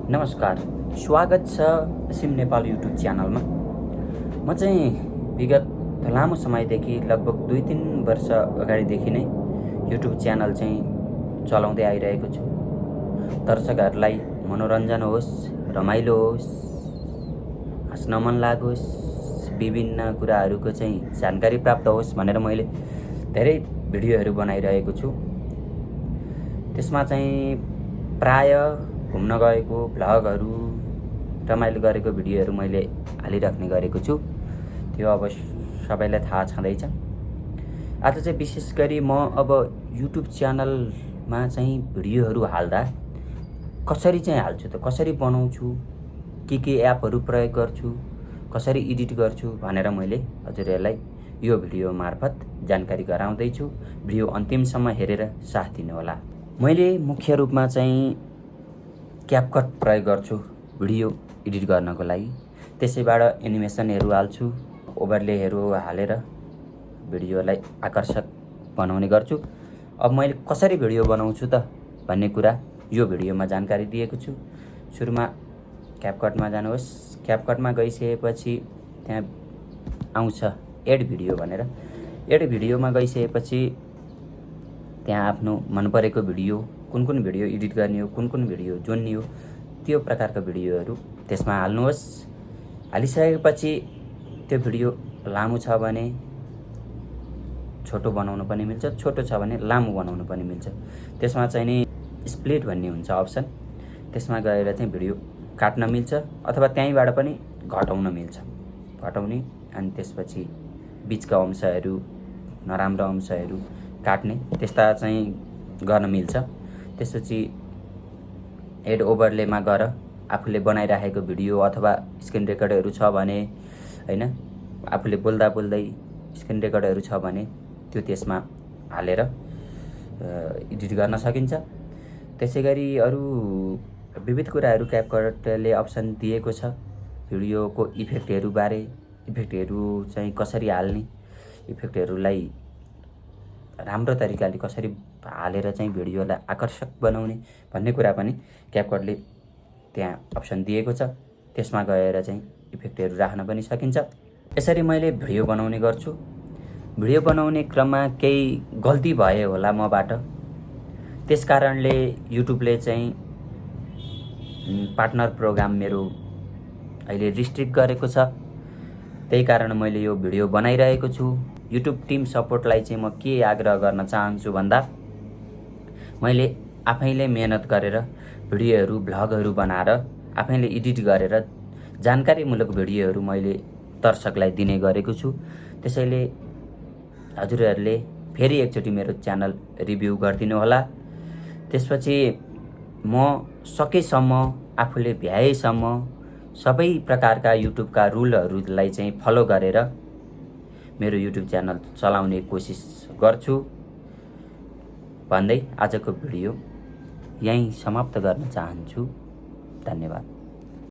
नमस्कार, स्वागत छ सिम नेपाल युट्युब च्यानलमा। म चाहिँ विगत लामो समयदेखि लगभग 2-3 वर्ष अगाडिदेखि नै युट्युब च्यानल चाहिँ चलाउँदै आइरहेको छु। दर्शकहरूलाई मनोरञ्जन होस्, रमाइलो होस्, हाँस्न मन लागोस्, विभिन्न कुराहरूको चाहिँ जानकारी प्राप्त होस् भनेर मैले धेरै भिडियोहरू बनाइरहेको छु। त्यसमा चाहिँ प्रायः घुम्न गएको भ्लगहरू, रमाइलो गरेको भिडियोहरू मैले हालिराख्ने गरेको छु। त्यो अब सबैलाई थाहा छँदैछ। आज चाहिँ विशेष गरी म अब युट्युब च्यानलमा चाहिँ भिडियोहरू हाल्दा कसरी चाहिँ हाल्छु त, कसरी बनाउँछु, के एपहरू प्रयोग गर्छु, कसरी एडिट गर्छु भनेर मैले हजुरहरूलाई यो भिडियो मार्फत जानकारी गराउँदैछु। भिडियो अन्तिमसम्म हेरेर साथ दिनुहोला। मैले मुख्य रूपमा चाहिँ क्यापकट प्रयोग गर्छु भिडियो एडिट गर्नको लागि। त्यसैबाट एनिमेसनहरू हाल्छु, ओभरलेहरू हालेर भिडियोलाई आकर्षक बनाउने गर्छु। अब मैले कसरी भिडियो बनाउँछु त भन्ने कुरा यो भिडियोमा जानकारी दिएको छु। सुरुमा क्यापकटमा जानुहोस्। क्यापकटमा गइसकेपछि त्यहाँ आउँछ एड भिडियो भनेर। एड भिडियोमा गइसकेपछि त्यहाँ आफ्नो मन परेको भिडियो, कुन भिडियो एडिट गर्ने हो, कुन भिडियो जोड्ने हो, त्यो प्रकारको भिडियोहरू त्यसमा हाल्नुहोस्। हालिसकेपछि त्यो भिडियो लामो छ भने छोटो बनाउन पनि मिल्छ, छोटो छ भने लामो बनाउन पनि मिल्छ। त्यसमा चाहिँ नि स्प्लिट भन्ने हुन्छ अप्सन, त्यसमा गएर चाहिँ भिडियो काट्न मिल्छ अथवा त्यहीँबाट पनि घटाउन मिल्छ। घटाउने अनि त्यसपछि बिचका अंशहरू, नराम्रो अंशहरू काट्ने, त्यस्ता चाहिँ गर्न मिल्छ। त्यसपछि एड ओभरलेमा गएर आफूले बनाइराखेको भिडियो अथवा स्क्रिन रेकर्डहरू छ भने हैन, आफूले बोल्दा बोल्दै स्क्रिन रेकर्डहरू छ भने त्यो त्यसमा हालेर एडिट गर्न सकिन्छ। त्यसैगरी अरू विविध कुराहरू क्यापकटले अप्सन दिएको छ। भिडियोको इफेक्टहरू बारे, इफेक्टहरू चाहिँ कसरी हाल्ने, इफेक्टहरूलाई राम्रो तरिकाले कसरी हालेर चाहिँ भिडियोलाई आकर्षक बनाउने भन्ने कुरा पनि क्यापकटले त्यहाँ अप्सन दिएको छ। त्यसमा गएर चाहिँ इफेक्टहरू राख्न पनि सकिन्छ। यसरी मैले भिडियो बनाउने गर्छु। भिडियो बनाउने क्रममा केही गल्ती भए होला मबाट, त्यसकारणले युट्युबले चाहिँ पार्टनर प्रोग्राम मेरो अहिले रिस्ट्रिक्ट गरेको छ। त्यही कारण मैले यो भिडियो बनाइरहेको छु। युट्युब टिम सपोर्टलाई चाहिँ म के आग्रह गर्न चाहन्छु भन्दा, मैले आफैले मेहनत गरेर भिडियोहरू, भ्लगहरू बनाएर आफैले एडिट गरेर जानकारीमूलक भिडियोहरू मैले दर्शकलाई दिने गरेको छु। त्यसैले हजुरहरूले फेरि एकचोटि मेरो च्यानल रिभ्यू गरिदिनु होला। त्यसपछि म सकेसम्म, आफूले भ्याएसम्म सबै प्रकारका युट्युबका रुलहरूलाई चाहिँ फलो गरेर मेरो युट्युब च्यानल चलाउने कोसिस गर्छु भन्दै आजको भिडियो यहीँ समाप्त गर्न चाहन्छु। धन्यवाद।